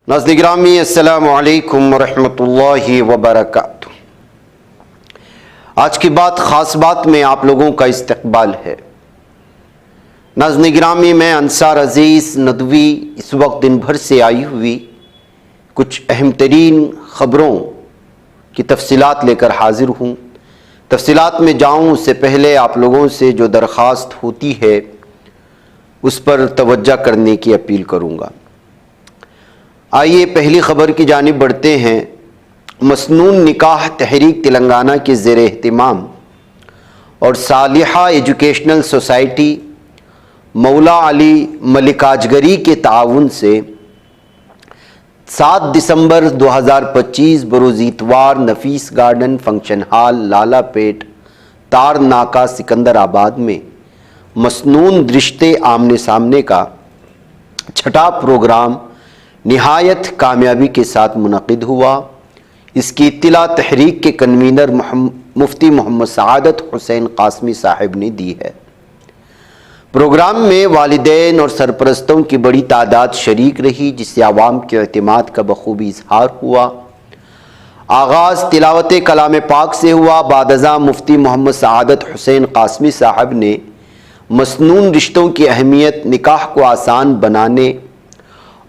ناظرین گرامی السلام علیکم ورحمۃ اللہ وبرکاتہ۔ آج کی بات خاص بات میں آپ لوگوں کا استقبال ہے۔ ناظرین گرامی، میں انصار عزیز ندوی اس وقت دن بھر سے آئی ہوئی کچھ اہم ترین خبروں کی تفصیلات لے کر حاضر ہوں۔ تفصیلات میں جاؤں اس سے پہلے آپ لوگوں سے جو درخواست ہوتی ہے اس پر توجہ کرنے کی اپیل کروں گا۔ آئیے پہلی خبر کی جانب بڑھتے ہیں۔ مسنون نکاح تحریک تلنگانہ کے زیر اہتمام اور صالحہ ایجوکیشنل سوسائٹی مولا علی ملکاجگری کے تعاون سے 7 دسمبر 2025 بروز اتوار نفیس گارڈن فنکشن ہال لالا پیٹ تار ناکہ سکندر آباد میں مسنون رشتے آمنے سامنے کا چھٹا پروگرام نہایت کامیابی کے ساتھ منعقد ہوا۔ اس کی اطلاع تحریک کے کنوینر مفتی محمد سعادت حسین قاسمی صاحب نے دی ہے۔ پروگرام میں والدین اور سرپرستوں کی بڑی تعداد شریک رہی، جس سے عوام کے اعتماد کا بخوبی اظہار ہوا۔ آغاز تلاوت کلام پاک سے ہوا۔ بعد ازاں مفتی محمد سعادت حسین قاسمی صاحب نے مسنون رشتوں کی اہمیت، نکاح کو آسان بنانے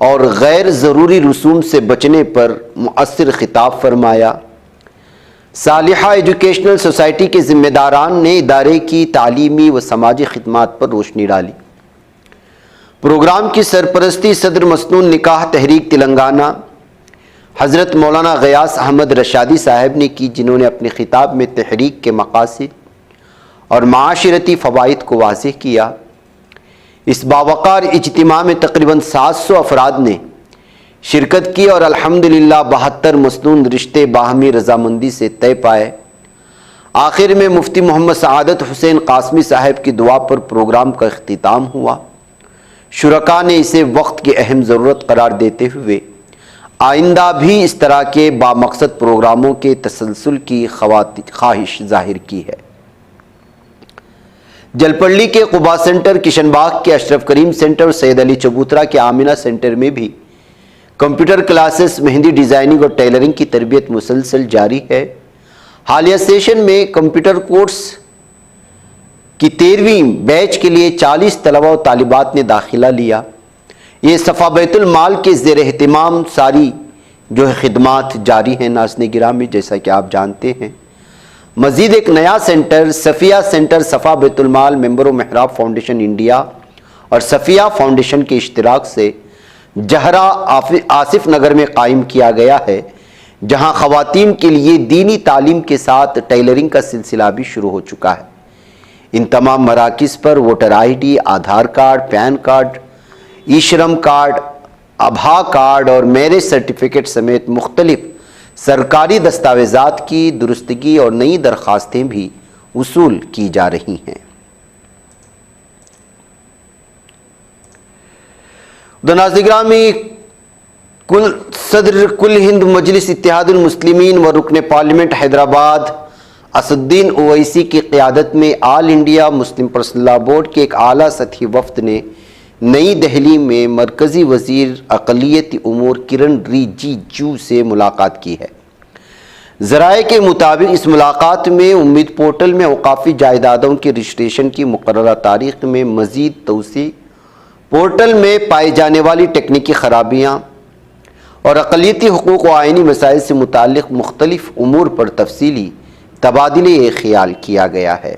اور غیر ضروری رسوم سے بچنے پر مؤثر خطاب فرمایا۔ صالحہ ایجوکیشنل سوسائٹی کے ذمہ داران نے ادارے کی تعلیمی و سماجی خدمات پر روشنی ڈالی۔ پروگرام کی سرپرستی صدر مسنون نکاح تحریک تلنگانہ حضرت مولانا غیاث احمد رشادی صاحب نے کی، جنہوں نے اپنے خطاب میں تحریک کے مقاصد اور معاشرتی فوائد کو واضح کیا۔ اس باوقار اجتماع میں تقریباً 700 افراد نے شرکت کی اور الحمدللہ 72 مسنون رشتے باہمی رضامندی سے طے پائے۔ آخر میں مفتی محمد سعادت حسین قاسمی صاحب کی دعا پر پروگرام کا اختتام ہوا۔ شرکاء نے اسے وقت کی اہم ضرورت قرار دیتے ہوئے آئندہ بھی اس طرح کے بامقصد پروگراموں کے تسلسل کی خواہش ظاہر کی ہے۔ جلپلی کے قبا سینٹر، کشن باغ کے اشرف کریم سینٹر، سید علی چبوترا کے آمینہ سینٹر میں بھی کمپیوٹر کلاسز، مہندی ڈیزائننگ اور ٹیلرنگ کی تربیت مسلسل جاری ہے۔ حالیہ سیشن میں کمپیوٹر کورس کی 13ویں بیچ کے لیے 40 طلبہ و طالبات نے داخلہ لیا۔ یہ صفا بیت المال کے زیر اہتمام ساری جو ہے خدمات جاری ہیں۔ ناظرین گرامی، جیسا کہ آپ جانتے ہیں، مزید ایک نیا سینٹر صفیہ سینٹر صفا بیت المال ممبر و محراب فاؤنڈیشن انڈیا اور صفیہ فاؤنڈیشن کے اشتراک سے جہرا آصف نگر میں قائم کیا گیا ہے، جہاں خواتین کے لیے دینی تعلیم کے ساتھ ٹیلرنگ کا سلسلہ بھی شروع ہو چکا ہے۔ ان تمام مراکز پر voter I D, Aadhaar card, PAN card, e Shram card, Abha card اور میرج سرٹیفکیٹ سمیت مختلف سرکاری دستاویزات کی درستگی اور نئی درخواستیں بھی وصول کی جا رہی ہیں۔ ناظرین گرامی، صدر کل ہند مجلس اتحاد المسلمین و رکن پارلیمنٹ حیدرآباد اسد الدین اویسی کی قیادت میں all India Muslim personal law board کے ایک اعلیٰ سطحی وفد نے نئی دہلی میں مرکزی وزیر اقلیتی امور کرن ریجیجو سے ملاقات کی ہے۔ ذرائع کے مطابق اس ملاقات میں امید پورٹل میں اوقافی جائیدادوں کے رجسٹریشن کی مقررہ تاریخ میں مزید توسیع، پورٹل میں پائی جانے والی ٹیکنیکی خرابیاں اور اقلیتی حقوق و آئینی مسائل سے متعلق مختلف امور پر تفصیلی تبادلہ خیال کیا گیا ہے۔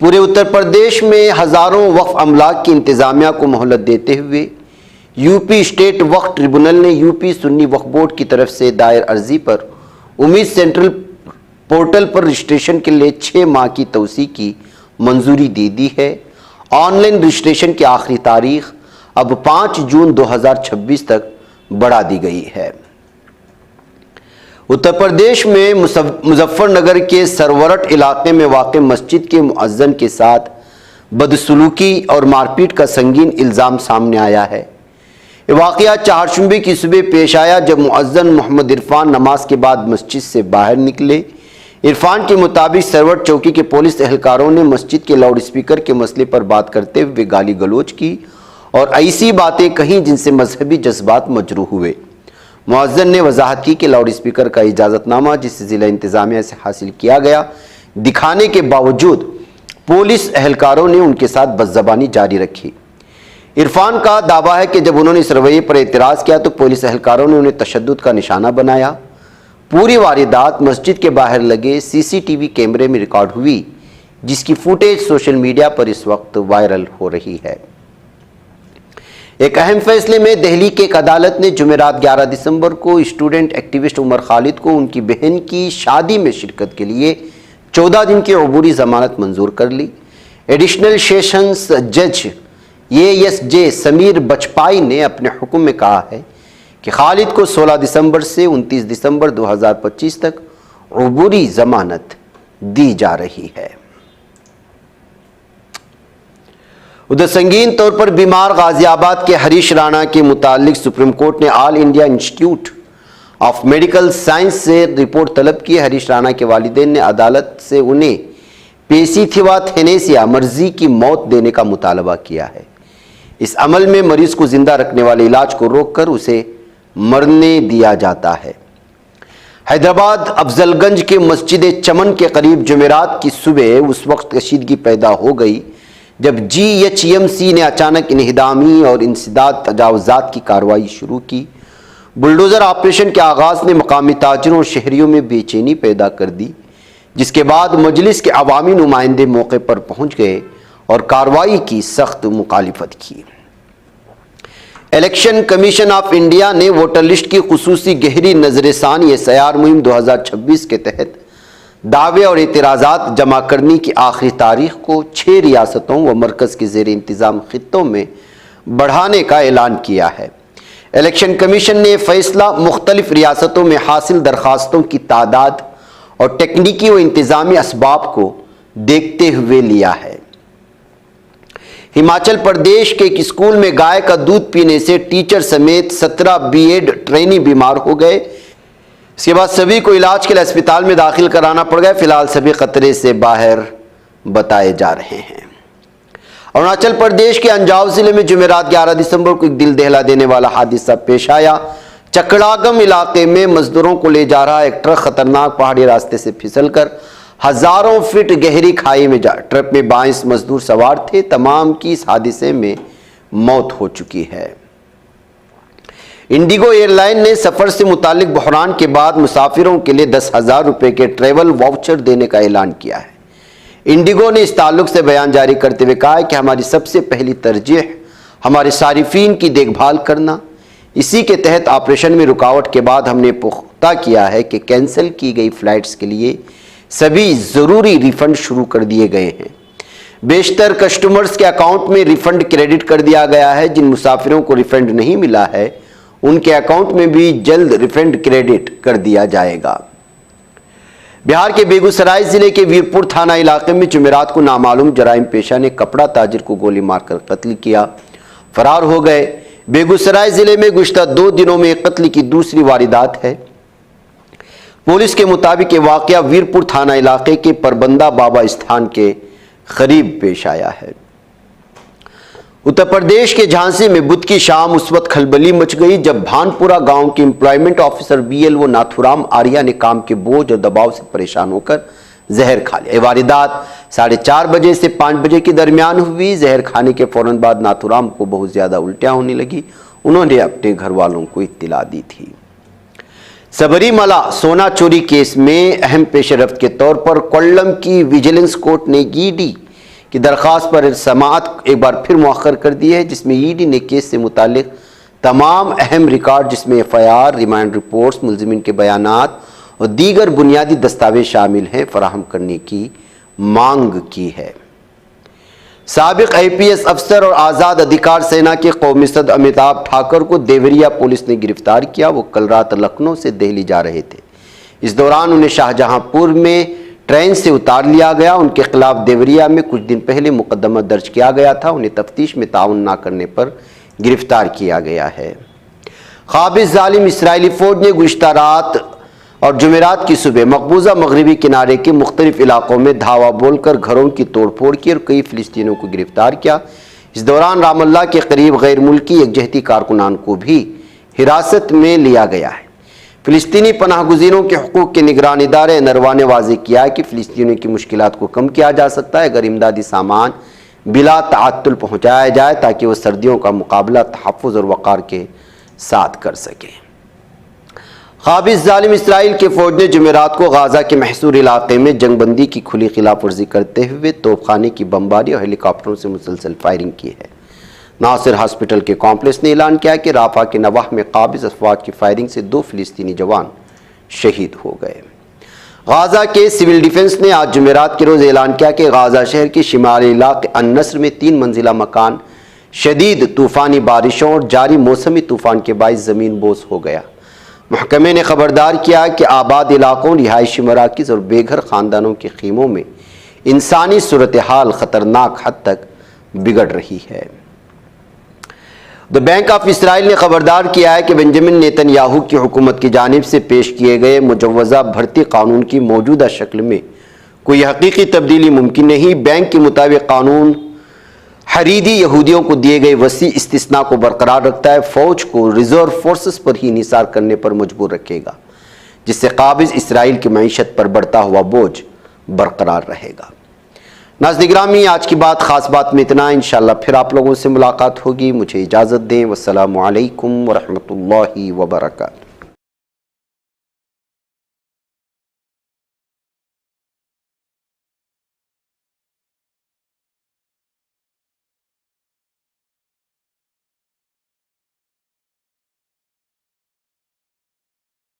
پورے اتر پردیش میں ہزاروں وقف املاک کی انتظامیہ کو مہلت دیتے ہوئے یو پی اسٹیٹ وقف ٹریبونل نے یو پی سنی وقف بورڈ کی طرف سے دائر عرضی پر امید سینٹرل پورٹل پر رجسٹریشن کے لیے 6 ماہ کی توسیع کی منظوری دے دی ہے۔ آن لائن رجسٹریشن کی آخری تاریخ اب 5 جون 2026 تک بڑھا دی گئی ہے۔ اتر پردیش میں مظفر نگر کے سرورٹ علاقے میں واقع مسجد کے مؤذن کے ساتھ بدسلوکی اور مار پیٹ کا سنگین الزام سامنے آیا ہے۔ یہ واقعہ چہارشنبے کی صبح پیش آیا، جب مؤذن محمد عرفان نماز کے بعد مسجد سے باہر نکلے۔ عرفان کے مطابق سرورٹ چوکی کے پولیس اہلکاروں نے مسجد کے لاؤڈ اسپیکر کے مسئلے پر بات کرتے ہوئے گالی گلوچ کی اور ایسی باتیں کہیں جن سے مذہبی جذبات مجروح ہوئے۔ مؤذن نے وضاحت کی کہ لاؤڈ اسپیکر کا اجازت نامہ جسے ضلع انتظامیہ سے حاصل کیا گیا دکھانے کے باوجود پولیس اہلکاروں نے ان کے ساتھ بدزبانی جاری رکھی۔ عرفان کا دعویٰ ہے کہ جب انہوں نے اس رویے پر اعتراض کیا تو پولیس اہلکاروں نے انہیں تشدد کا نشانہ بنایا۔ پوری واردات مسجد کے باہر لگے سی سی ٹی وی کیمرے میں ریکارڈ ہوئی، جس کی فوٹیج سوشل میڈیا پر اس وقت وائرل ہو رہی ہے۔ ایک اہم فیصلے میں دہلی کی ایک عدالت نے جمعرات 11 دسمبر کو اسٹوڈنٹ ایکٹیوسٹ عمر خالد کو ان کی بہن کی شادی میں شرکت کے لیے 14 دن کی عبوری ضمانت منظور کر لی۔ ایڈیشنل سیشنز جج ایس جے سمیر بچپائی نے اپنے حکم میں کہا ہے کہ خالد کو 16 دسمبر سے 29 دسمبر 2025 تک عبوری ضمانت دی جا رہی ہے۔ ادھر سنگین طور پر بیمار غازی آباد کے ہریش رانا کے متعلق سپریم کورٹ نے all India institute of medical science سے رپورٹ طلب کی۔ ہریش رانا کے والدین نے عدالت سے انہیں پیسیتھیوا تھینیسیا مرضی کی موت دینے کا مطالبہ کیا ہے۔ اس عمل میں مریض کو زندہ رکھنے والے علاج کو روک کر اسے مرنے دیا جاتا ہے۔ حیدرآباد افضل گنج کے مسجد چمن کے قریب جمعرات کی صبح اس وقت کشیدگی پیدا ہو گئی جب جی ایچ ایم سی نے اچانک انہدامی اور انسداد تجاوزات کی کارروائی شروع کی۔ بلڈوزر آپریشن کے آغاز نے مقامی تاجروں اور شہریوں میں بے چینی پیدا کر دی، جس کے بعد مجلس کے عوامی نمائندے موقع پر پہنچ گئے اور کارروائی کی سخت مخالفت کی۔ الیکشن کمیشن آف انڈیا نے ووٹر لسٹ کی خصوصی گہری نظر ثانی SIR مہم 2026 کے تحت دعوے اور اعتراضات جمع کرنے کی آخری تاریخ کو 6 ریاستوں و مرکز کے زیر انتظام خطوں میں بڑھانے کا اعلان کیا ہے۔ الیکشن کمیشن نے یہ فیصلہ مختلف ریاستوں میں حاصل درخواستوں کی تعداد اور تکنیکی و انتظامی اسباب کو دیکھتے ہوئے لیا ہے۔ ہماچل پردیش کے ایک اسکول میں گائے کا دودھ پینے سے ٹیچر سمیت 17 BEd ٹرینی بیمار ہو گئے۔ اس کے بعد سبھی کو علاج کے لیے اسپتال میں داخل کرانا پڑ گیا۔ فی الحال سبھی خطرے سے باہر بتائے جا رہے ہیں۔ اروناچل پردیش کے انجاؤ ضلع میں جمعرات 11 دسمبر کو ایک دل دہلا دینے والا حادثہ پیش آیا۔ چکڑاگم علاقے میں مزدوروں کو لے جا رہا ایک ٹرک خطرناک پہاڑی راستے سے پھسل کر ہزاروں فٹ گہری کھائی میں جا ٹرک میں 22 مزدور سوار تھے۔ تمام کی اس حادثے میں موت ہو چکی ہے۔ انڈیگو ایئر لائن نے سفر سے متعلق بحران کے بعد مسافروں کے لیے 10,000 روپے کے ٹریول واؤچر دینے کا اعلان کیا ہے۔ انڈیگو نے اس تعلق سے بیان جاری کرتے ہوئے کہا ہے کہ ہماری سب سے پہلی ترجیح ہمارے صارفین کی دیکھ بھال کرنا۔ اسی کے تحت آپریشن میں رکاوٹ کے بعد ہم نے پختہ کیا ہے کہ کینسل کی گئی فلائٹس کے لیے سبھی ضروری ریفنڈ شروع کر دیے گئے ہیں۔ بیشتر کسٹمرز کے اکاؤنٹ میں ریفنڈ کریڈٹ کر دیا گیا ہے۔ جن مسافروں کو ریفنڈ نہیں ملا ہے ان کے اکاؤنٹ میں بھی جلد ریفنڈ کریڈٹ کر دیا جائے گا۔ بہار کے بیگوسرائے ضلع کے ویرپور تھانہ علاقے میں جمعرات کو نامعلوم جرائم پیشہ نے کپڑا تاجر کو گولی مار کر قتل کیا، فرار ہو گئے۔ بیگوسرائے ضلع میں گزشتہ 2 دنوں میں قتل کی دوسری واردات ہے۔ پولیس کے مطابق یہ واقعہ ویرپور تھانہ علاقے کے پربندہ بابا استھان کے قریب پیش آیا ہے۔ اتر پردیش کے جھانسی میں بدھ کی شام اس وقت کھلبلی مچ گئی جب بھانپورہ گاؤں کے امپلائمنٹ آفیسر BLO ناتھورام آریہ نے کام کے بوجھ اور دباؤ سے پریشان ہو کر زہر کھا لیا۔ یہ واردات 4:30 بجے سے 5 بجے کے درمیان ہوئی۔ زہر کھانے کے فوراً بعد ناتھورام کو بہت زیادہ الٹیاں ہونے لگی۔ انہوں نے اپنے گھر والوں کو اطلاع دی تھی۔ سبری ملا سونا چوری کیس میں اہم پیش رفت کے طور پر کولم کی ویجیلنس کورٹ نے ED کی درخواست پر سماعت ایک بار پھر مؤخر کر دی ہے، جس میں ED نے کیس سے متعلق تمام اہم ریکارڈ جس میں FIR، ریمانڈ رپورٹس، ملزمین کے بیانات اور دیگر بنیادی دستاویز شامل ہیں فراہم کرنے کی مانگ کی ہے۔ سابق IPS افسر اور آزاد ادھیکار سینا کے قومی صدر امیتابھ ٹھاکر کو دیوریا پولیس نے گرفتار کیا۔ وہ کل رات لکھنؤ سے دہلی جا رہے تھے۔ اس دوران انہیں شاہجہاں پور میں ٹرین سے اتار لیا گیا۔ ان کے خلاف دیوریا میں کچھ دن پہلے مقدمہ درج کیا گیا تھا۔ انہیں تفتیش میں تعاون نہ کرنے پر گرفتار کیا گیا ہے۔ قابض ظالم اسرائیلی فوج نے گزشتہ رات اور جمعرات کی صبح مقبوضہ مغربی کنارے کے مختلف علاقوں میں دھاوا بول کر گھروں کی توڑ پھوڑ کی اور کئی فلسطینیوں کو گرفتار کیا۔ اس دوران رام اللہ کے قریب غیر ملکی یکجہتی کارکنان کو بھی حراست میں لیا گیا ہے۔ فلسطینی پناہ گزینوں کے حقوق کے نگران ادارے انروا نے واضح کیا ہے کہ فلسطینیوں کی مشکلات کو کم کیا جا سکتا ہے اگر امدادی سامان بلا تعطل پہنچایا جائے تاکہ وہ سردیوں کا مقابلہ تحفظ اور وقار کے ساتھ کر سکیں۔ قابض ظالم اسرائیل کے فوج نے جمعرات کو غازہ کے محصور علاقے میں جنگ بندی کی کھلی خلاف ورزی کرتے ہوئے توپ خانے کی بمباری اور ہیلی کاپٹروں سے مسلسل فائرنگ کی ہے۔ ناصر ہاسپٹل کے کمپلیکس نے اعلان کیا کہ رافع کے نواح میں قابض افواج کی فائرنگ سے 2 فلسطینی جوان شہید ہو گئے۔ غازہ کے سول ڈیفنس نے آج جمعرات کے روز اعلان کیا کہ غازہ شہر کے شمالی علاقے النصر میں 3 منزلہ مکان شدید طوفانی بارشوں اور جاری موسمی طوفان کے باعث زمین بوس ہو گیا۔ محکمے نے خبردار کیا کہ آباد علاقوں، رہائشی مراکز اور بے گھر خاندانوں کے خیموں میں انسانی صورتحال خطرناک حد تک بگڑ رہی ہے۔ بینک آف اسرائیل نے خبردار کیا ہے کہ بنجامن نیتن یاہو کی حکومت کی جانب سے پیش کیے گئے مجوزہ بھرتی قانون کی موجودہ شکل میں کوئی حقیقی تبدیلی ممکن نہیں۔ بینک کے مطابق قانون حریری یہودیوں کو دیے گئے وسیع استثناء کو برقرار رکھتا ہے، فوج کو ریزرو فورسز پر ہی انحصار کرنے پر مجبور رکھے گا، جس سے قابض اسرائیل کی معیشت پر بڑھتا ہوا بوجھ برقرار رہے گا۔ ناظرین گرامی، آج کی بات خاص بات میں اتنا، انشاءاللہ پھر آپ لوگوں سے ملاقات ہوگی۔ مجھے اجازت دیں، والسلام علیکم ورحمۃ اللہ وبرکاتہ۔